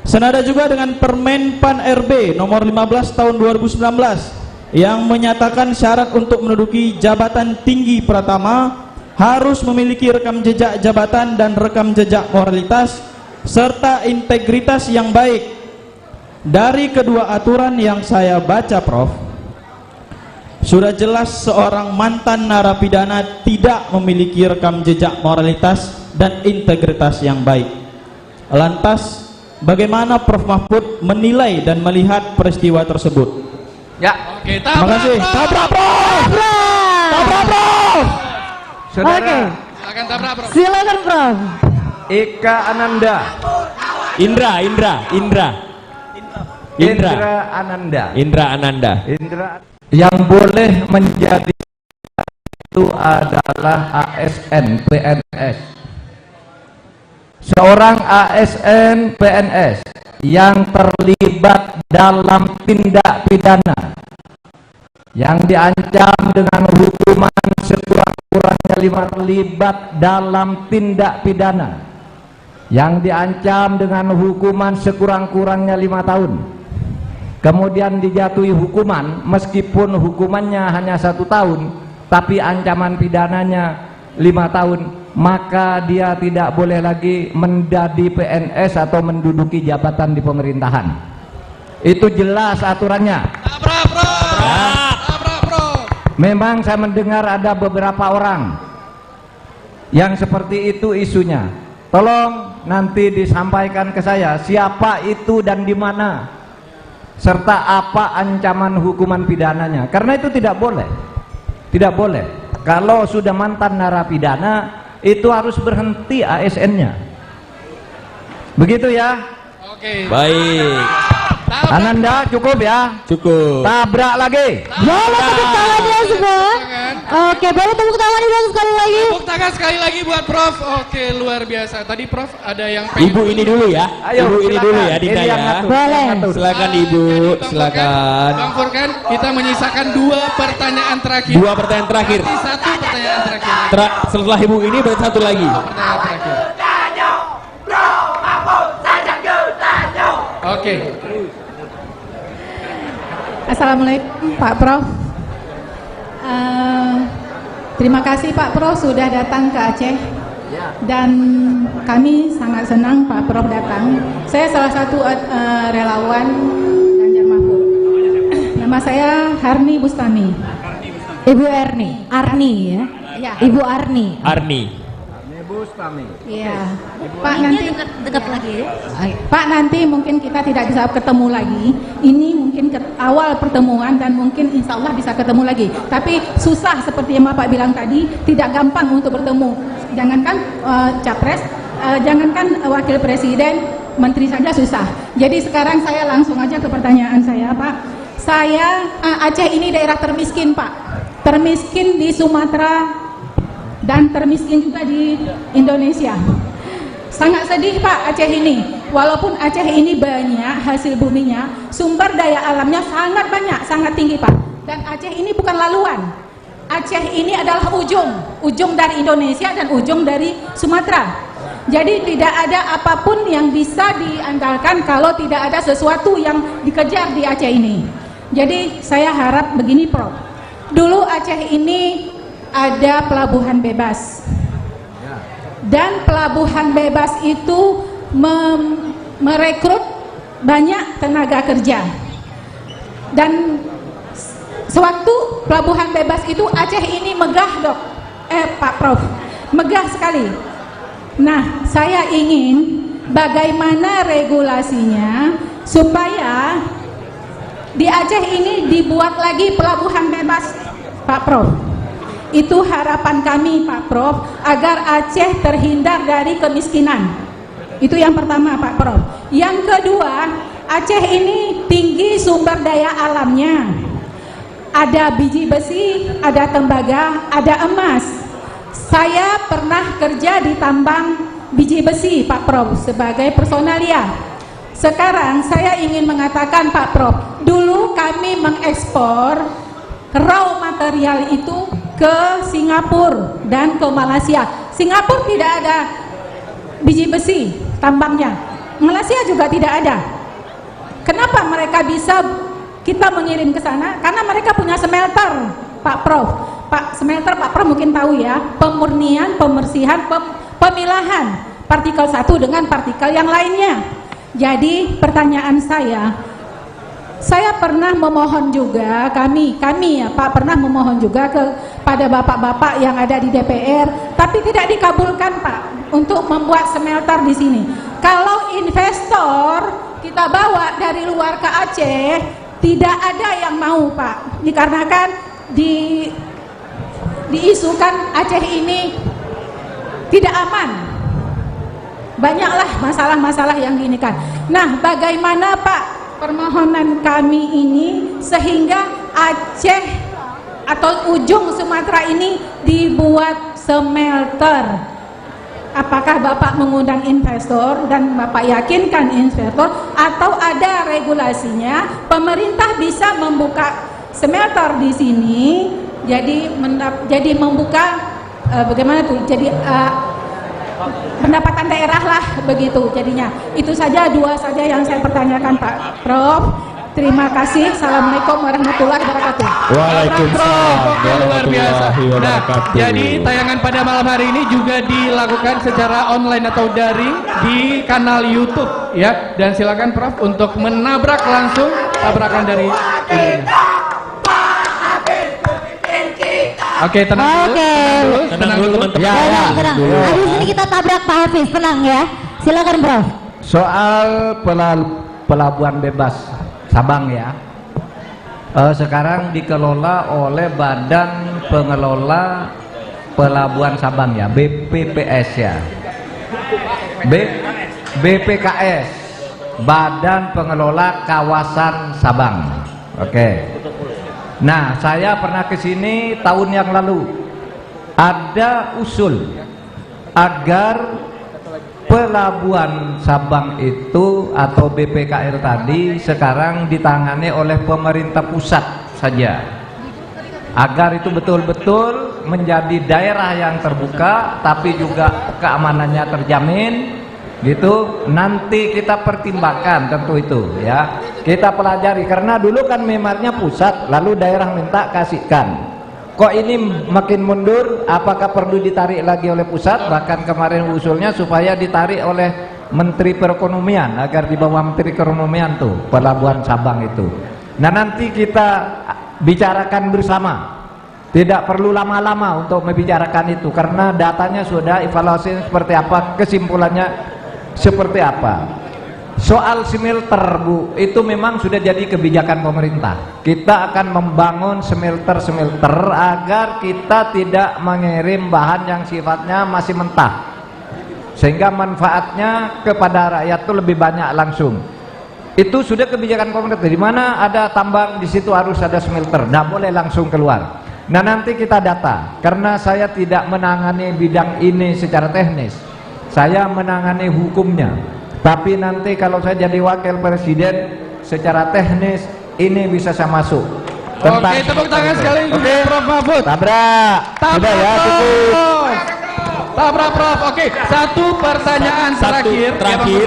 Senada juga dengan Permen PAN RB nomor 15 tahun 2019 yang menyatakan syarat untuk menduduki jabatan tinggi pratama harus memiliki rekam jejak jabatan dan rekam jejak moralitas serta integritas yang baik. Dari kedua aturan yang saya baca, Prof, sudah jelas seorang mantan narapidana tidak memiliki rekam jejak moralitas dan integritas yang baik. Lantas, bagaimana Prof Mahfud menilai dan melihat peristiwa tersebut? Ya. Oke, Terima kasih. Tabrak, Prof. Tabrak, Prof. Saudara, Oke. Silakan tabrak, Prof. Silakan, Prof. Eka Ananda. Indra Ananda. Indra Ananda. Yang boleh menjadi itu adalah ASN PNS. Seorang ASN PNS yang terlibat dalam tindak pidana yang diancam dengan hukuman sekurang-kurangnya 5 tahun, kemudian dijatuhi hukuman, meskipun hukumannya hanya 1 tahun tapi ancaman pidananya 5 tahun, maka dia tidak boleh lagi menjadi PNS atau menduduki jabatan di pemerintahan. Itu jelas aturannya. Tabrak, Prof. Tabrak, Prof. Memang saya mendengar ada beberapa orang yang seperti itu isunya. Tolong nanti disampaikan ke saya siapa itu dan di mana, serta apa ancaman hukuman pidananya. Karena itu tidak boleh. Tidak boleh. Kalau sudah mantan narapidana itu harus berhenti ASN-nya. Begitu ya? Oke. Baik. Tabrak. Ananda cukup ya? Cukup. Tabrak lagi. Boleh tepuk tangannya semua. Oke, boleh tepuk tangan dulu sekali lagi. Tepuk tangan sekali lagi buat Prof. Oke, luar biasa. Tadi Prof ada yang pengen. Ibu ini dulu ya. Ayo, Ibu ini silakan. dulu ya, Dinda Ini yang ya. ngatur. Boleh. Silakan Ibu, Jadi, Bang silakan. Bang Furkan, kita menyisakan 2 pertanyaan terakhir. 2 pertanyaan terakhir. Nanti 1 pertanyaan terakhir. Setelah Ibu ini berarti 1 lagi. Pertanyaan terakhir. Oke. Assalamualaikum Pak Prof. Terima kasih Pak Prof sudah datang ke Aceh dan kami sangat senang Pak Prof datang. Saya salah satu relawan Ganjar Mahfud. Nama saya Harni Bustami. Ibu Arni ya. Ya. Ibu Arni. Iya. Pak nanti dekat lagi. Pak nanti mungkin kita tidak bisa ketemu lagi. Ini mungkin awal pertemuan dan mungkin insya Allah bisa ketemu lagi. Tapi susah seperti yang Bapak bilang tadi, tidak gampang untuk bertemu. Jangankan capres, jangankan wakil presiden, menteri saja susah. Jadi sekarang saya langsung aja ke pertanyaan saya, Pak. Saya Aceh ini daerah termiskin, Pak. Termiskin di Sumatera dan termiskin juga di Indonesia. Sangat sedih Pak Aceh ini. Walaupun Aceh ini banyak hasil buminya, sumber daya alamnya sangat banyak, sangat tinggi Pak. Dan Aceh ini bukan laluan. Aceh ini adalah ujung dari Indonesia dan ujung dari Sumatera. Jadi tidak ada apapun yang bisa diandalkan kalau tidak ada sesuatu yang dikejar di Aceh ini. Jadi saya harap begini Prof. Dulu Aceh ini ada pelabuhan bebas. Dan pelabuhan bebas itu merekrut banyak tenaga kerja. Dan sewaktu pelabuhan bebas itu Aceh ini megah Pak Prof, megah sekali. Nah, saya ingin bagaimana regulasinya supaya di Aceh ini dibuat lagi pelabuhan bebas, Pak Prof. Itu harapan kami, Pak Prof, agar Aceh terhindar dari kemiskinan. Itu yang pertama, Pak Prof. Yang kedua, Aceh ini tinggi sumber daya alamnya. Ada biji besi, ada tembaga, ada emas. Saya pernah kerja di tambang biji besi, Pak Prof, sebagai personalia. Sekarang saya ingin mengatakan, Pak Prof, dulu kami mengekspor raw material itu ke Singapura dan ke Malaysia. Singapura tidak ada biji besi tambangnya, Malaysia juga tidak ada. Kenapa mereka bisa kita mengirim ke sana? Karena mereka punya smelter, Pak Prof. Pak smelter, Pak Prof mungkin tahu ya, pemurnian, pembersihan, pemilahan partikel satu dengan partikel yang lainnya. Jadi pertanyaan saya pernah memohon juga, kami ya Pak, pernah memohon juga kepada bapak-bapak yang ada di DPR, tapi tidak dikabulkan Pak, untuk membuat smelter di sini. Kalau investor kita bawa dari luar ke Aceh, tidak ada yang mau Pak, dikarenakan diisukan Aceh ini tidak aman. Banyaklah masalah-masalah yang diinikan. Nah, bagaimana Pak permohonan kami ini sehingga Aceh atau ujung Sumatera ini dibuat smelter? Apakah Bapak mengundang investor dan Bapak yakinkan investor, atau ada regulasinya pemerintah bisa membuka smelter di sini, jadi membuka bagaimana tuh, jadi pendapatan daerah lah begitu jadinya. Itu saja, dua saja yang saya pertanyakan Pak Prof. Terima kasih. Assalamualaikum warahmatullahi wabarakatuh. Waalaikumsalam Luar biasa. Nah, jadi tayangan pada malam hari ini juga dilakukan secara online atau daring di kanal YouTube ya. Dan silakan Prof untuk menabrak langsung tabrakan dari ini. Oke, tenang dulu. Tenang dulu teman-teman. Ya, tenang. Habis ini kita tabrak Pak Hafiz, tenang ya. Silakan Prof. Soal pelabuhan bebas Sabang ya, sekarang dikelola oleh Badan Pengelola Pelabuhan Sabang ya, BPPS ya, BPKS, Badan Pengelola Kawasan Sabang. Oke. Nah, saya pernah ke sini tahun yang lalu. Ada usul agar Pelabuhan Sabang itu atau BPKL tadi sekarang ditangani oleh pemerintah pusat saja, agar itu betul-betul menjadi daerah yang terbuka tapi juga keamanannya terjamin gitu. Nanti kita pertimbangkan tentu itu ya, kita pelajari, karena dulu kan memangnya pusat lalu daerah minta kasihkan. Kok ini makin mundur, apakah perlu ditarik lagi oleh pusat? Bahkan kemarin usulnya supaya ditarik oleh Menteri Perekonomian, agar di bawah Menteri Perekonomian tuh Pelabuhan Sabang itu. Nah, nanti kita bicarakan bersama, tidak perlu lama-lama untuk membicarakan itu, karena datanya sudah, evaluasi seperti apa, kesimpulannya seperti apa. Soal smelter Bu, itu memang sudah jadi kebijakan pemerintah. Kita akan membangun smelter agar kita tidak mengirim bahan yang sifatnya masih mentah, sehingga manfaatnya kepada rakyat itu lebih banyak langsung. Itu sudah kebijakan pemerintah. Di mana ada tambang di situ harus ada smelter, tidak boleh langsung keluar. Nah, nanti kita data, karena saya tidak menangani bidang ini secara teknis, saya menangani hukumnya. Tapi nanti kalau saya jadi wakil presiden, secara teknis ini bisa saya masuk. Oke, tepuk tangan sekali untuk Prof Mahfud. Tabrak. Sudah ya, cukup. Tabrak Prof. Oke, satu pertanyaan terakhir. Terakhir,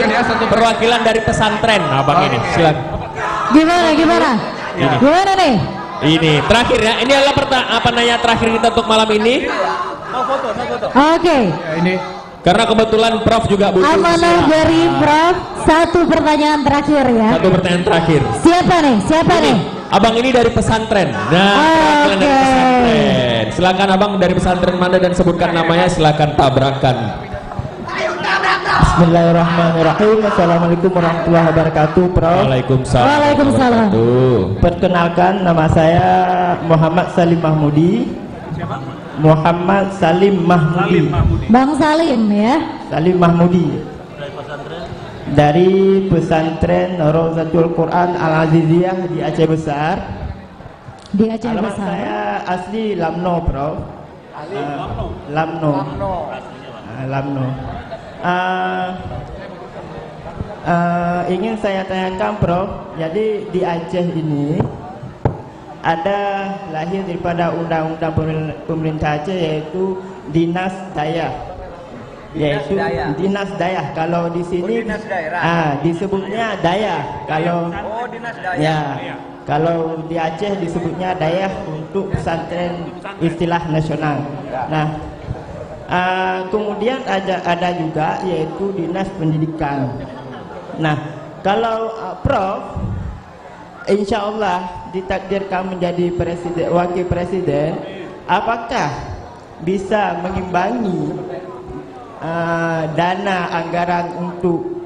perwakilan dari pesantren, abang ini. Silakan. Gimana? Gimana nih? Ini terakhir ya. Ini adalah nanya terakhir kita untuk malam ini. Oke. Ini Karena kebetulan Prof juga butuh. Amanah dari Prof. Satu pertanyaan terakhir ya. Satu pertanyaan terakhir. Siapa nih? Abang ini dari pesantren. Nah, perwakilan dari pesantren. Silakan abang dari pesantren mana dan sebutkan namanya. Silakan tabrakan. Bismillahirrahmanirrahim. Assalamualaikum warahmatullahi wabarakatuh, Prof. Waalaikumsalam. Waalaikumsalam. Perkenalkan, nama saya Muhammad Salim Mahmudi. Muhammad Salim Mahmudi. Bang Salim ya. Salim Mahmudi. Dari pesantren Rawzatul Quran Al-Aziziyah di Aceh Besar. Di Aceh Alamat Besar. saya asli Lamno, Prof. Lamno. Lamno. Ingin saya tanyakan, Prof. Jadi di Aceh ini ada lahir daripada undang-undang pemerintah Aceh yaitu Dinas Daya. Yaitu Dinas Daya. Kalau di sini disebutnya Daya. Kalau Dinas Daya. ya, kalau di Aceh disebutnya Daya untuk pesantren istilah nasional. Nah, kemudian ada juga yaitu Dinas Pendidikan. Nah, kalau Prof, insya Allah ditakdirkan menjadi wakil presiden, apakah bisa mengimbangi dana anggaran untuk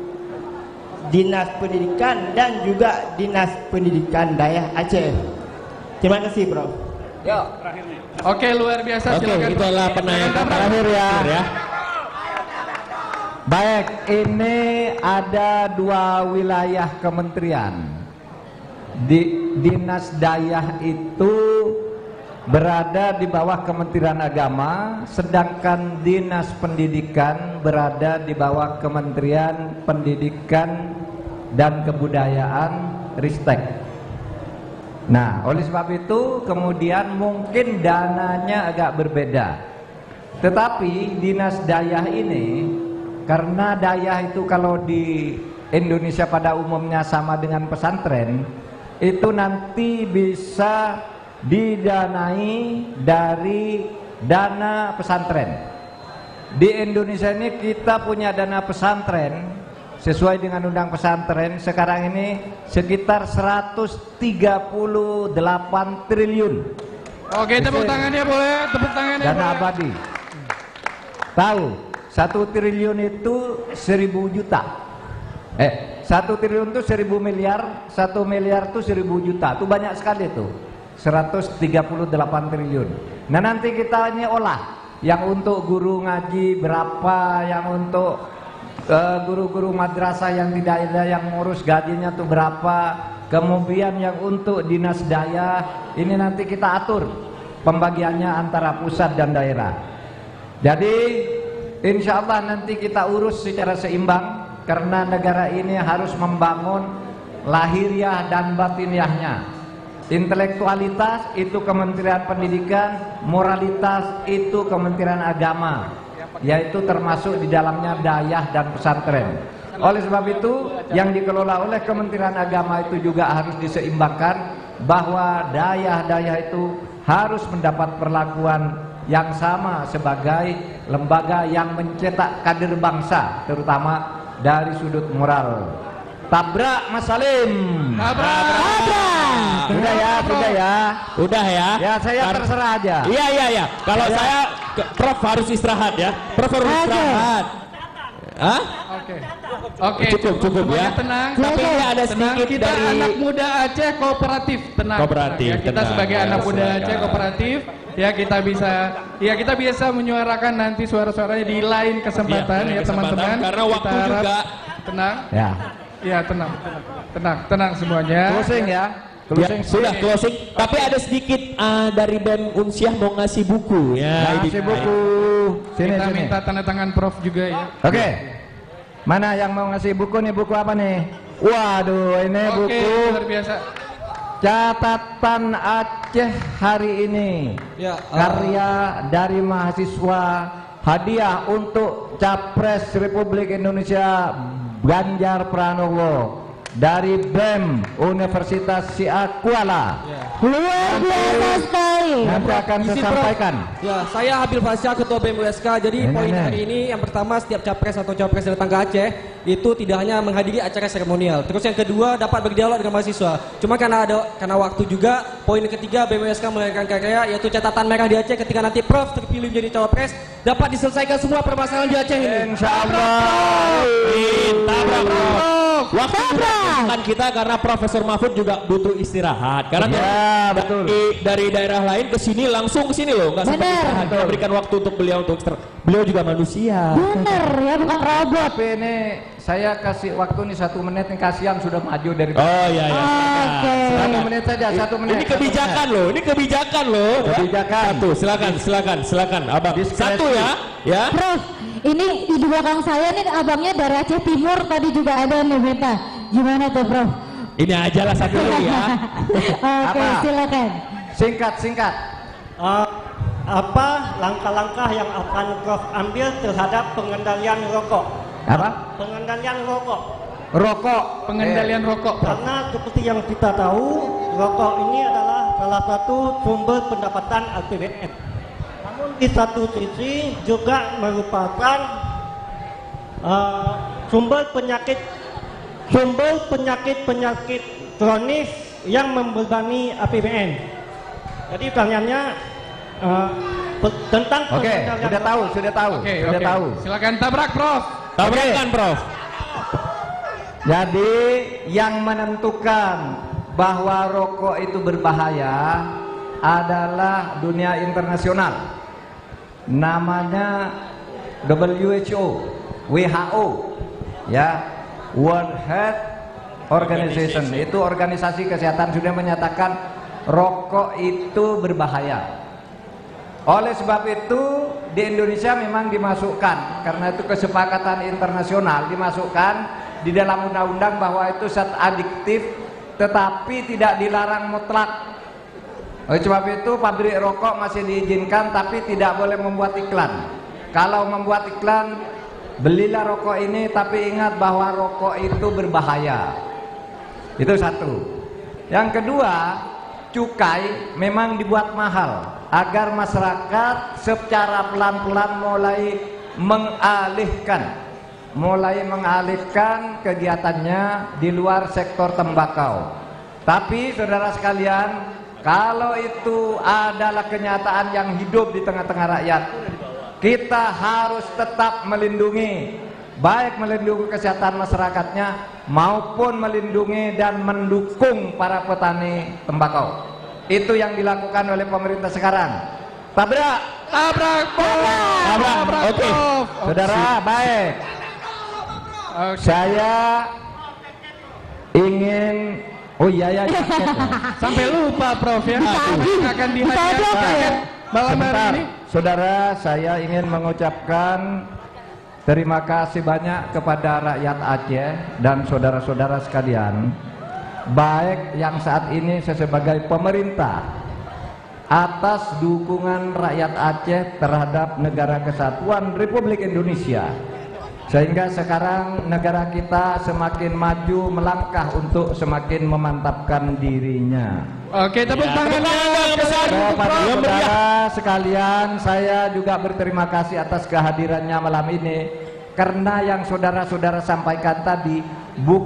Dinas Pendidikan dan juga Dinas Pendidikan Daerah Aceh? Terima kasih, Prof. Oke, luar biasa. Oke, itu adalah penanya Terakhir ya. Baik, ini ada dua wilayah kementerian. Dinas Daya itu berada di bawah Kementerian Agama, sedangkan Dinas Pendidikan berada di bawah Kementerian Pendidikan dan Kebudayaan Ristek. Nah, oleh sebab itu kemudian mungkin dananya agak berbeda. Tetapi Dinas Daya ini, karena daya itu kalau di Indonesia pada umumnya sama dengan pesantren, itu nanti bisa didanai dari dana pesantren. Di Indonesia ini kita punya dana pesantren sesuai dengan undang pesantren sekarang ini sekitar 138 triliun. Oke, tepuk tangannya boleh, tepuk tangannya Dana boleh. abadi. Tahu, 1 triliun itu 1000 juta. 1 triliun itu 1000 miliar, 1 miliar itu 1000 juta. Itu banyak sekali tuh. 138 triliun. Nah, nanti kita ini olah yang untuk guru ngaji berapa, yang untuk guru-guru madrasah yang tidak ada yang ngurus gajinya tuh berapa, kemudian yang untuk dinas daya ini nanti kita atur pembagiannya antara pusat dan daerah. Jadi insya Allah nanti kita urus secara seimbang karena negara ini harus membangun lahiriah dan batiniahnya. Intelektualitas itu Kementerian Pendidikan, moralitas itu Kementerian Agama, yaitu termasuk di dalamnya dayah dan pesantren. Oleh sebab itu yang dikelola oleh Kementerian Agama itu juga harus diseimbangkan bahwa dayah-dayah itu harus mendapat perlakuan yang sama sebagai lembaga yang mencetak kader bangsa, terutama dari sudut moral. Tabrak Mas Salim. Tabrak. Sudah ya, sudah ya. Udah ya. Ya saya terserah aja. Iya. Kalau saya Prof harus istirahat ya. Prof harus istirahat. Hah? Oke. Cukup ya. Tenang. Tapi ini ada Tenang, sedikit kita dari anak muda Aceh kooperatif. Tenang. Kooperatif, Ya, kita tenang. sebagai anak muda Silakan. Aceh kooperatif, ya kita bisa menyuarakan nanti suara-suaranya di lain kesempatan Iya, ya teman-teman. karena waktu Kita harap juga. tenang. Ya. Ya, tenang semuanya. Closing ya. Ya, sudah closing. Tapi ada sedikit dari BEM Unsiah mau ngasih buku ya. Kasih buku. Sini Kita sini. minta tanda tangan Prof juga ya. Oke. Mana yang mau ngasih buku nih? Buku apa nih? Waduh, ini Oke, buku luar biasa. catatan Aceh Aceh hari ini, karya dari mahasiswa, hadiah untuk Capres Republik Indonesia Ganjar Pranowo dari BEM Universitas Siak Kuala. Luar biasa sekali. Nanti akan saya sampaikan. Ya, saya Habil Fasya, Ketua BEM USK. Jadi poin hari ini yang pertama, setiap capres atau cawapres yang datang ke Aceh itu tidak hanya menghadiri acara seremonial. Terus yang kedua, dapat berdialog dengan mahasiswa. Cuma karena waktu juga, poin ketiga BEM USK melahirkan karya yaitu catatan merah di Aceh ketika nanti Prof terpilih menjadi cawapres dapat diselesaikan semua permasalahan di Aceh ini. Insyaallah. Tabrak Prof. Waktu bukan kita karena Profesor Mahfud juga butuh istirahat. Karena betul. Dari daerah lain ke sini langsung ke sini loh, nggak sempat istirahat. Kita berikan waktu untuk beliau untuk istirahat. Beliau juga manusia. Bener ya, bukan robot. Tapi ini saya kasih waktu nih 1 menit nih, kasihan sudah maju dari. Oh iya ya. Oke. 1 menit saja, 1 menit. Ini kebijakan loh, ini kebijakan loh. Kebijakan. Satu, silakan, Abang. Satu ya, ya. Prof, ini di belakang saya nih abangnya dari Aceh Timur, tadi juga ada nih Beta. Gimana tuh Prof? Ini aja lah satu ya. Oke, silakan. Singkat. Apa langkah-langkah yang akan Prof ambil terhadap pengendalian rokok? Apa? Pengendalian rokok. Rokok. Pengendalian rokok. Karena seperti yang kita tahu, rokok ini adalah salah satu sumber pendapatan APBN. Namun di satu sisi juga merupakan sumber penyakit kronis yang membebani APBN. Jadi pertanyaannya tentang sudah tahu. Silakan tabrak Prof. Tabrakan Prof. Jadi yang menentukan bahwa rokok itu berbahaya adalah dunia internasional. Namanya WHO, ya, World Health Organization. Itu organisasi kesehatan sudah menyatakan rokok itu berbahaya. Oleh sebab itu di Indonesia memang dimasukkan, karena itu kesepakatan internasional, dimasukkan di dalam undang-undang bahwa itu zat adiktif, tetapi tidak dilarang mutlak. Oleh sebab itu pabrik rokok masih diizinkan, tapi tidak boleh membuat iklan. Kalau membuat iklan, belilah rokok ini, tapi ingat bahwa rokok itu berbahaya. Itu satu. Yang kedua, cukai memang dibuat mahal agar masyarakat secara pelan-pelan mulai mengalihkan kegiatannya di luar sektor tembakau. Tapi saudara sekalian, kalau itu adalah kenyataan yang hidup di tengah-tengah rakyat, kita harus tetap melindungi, baik melindungi kesehatan masyarakatnya maupun melindungi dan mendukung para petani tembakau. Itu yang dilakukan oleh pemerintah sekarang. Tabrak. Oke. Saudara, baik. Saya ingin sampai lupa Prof ya. Akan dihadiahkan malam hari ini. Saudara, saya ingin mengucapkan terima kasih banyak kepada rakyat Aceh dan saudara-saudara sekalian, baik yang saat ini saya sebagai pemerintah, atas dukungan rakyat Aceh terhadap Negara Kesatuan Republik Indonesia, sehingga sekarang negara kita semakin maju melangkah untuk semakin memantapkan dirinya. Oke, tepuk tangannya kepada saudara sekalian, saya juga berterima kasih atas kehadirannya malam ini, karena yang saudara-saudara sampaikan tadi bukan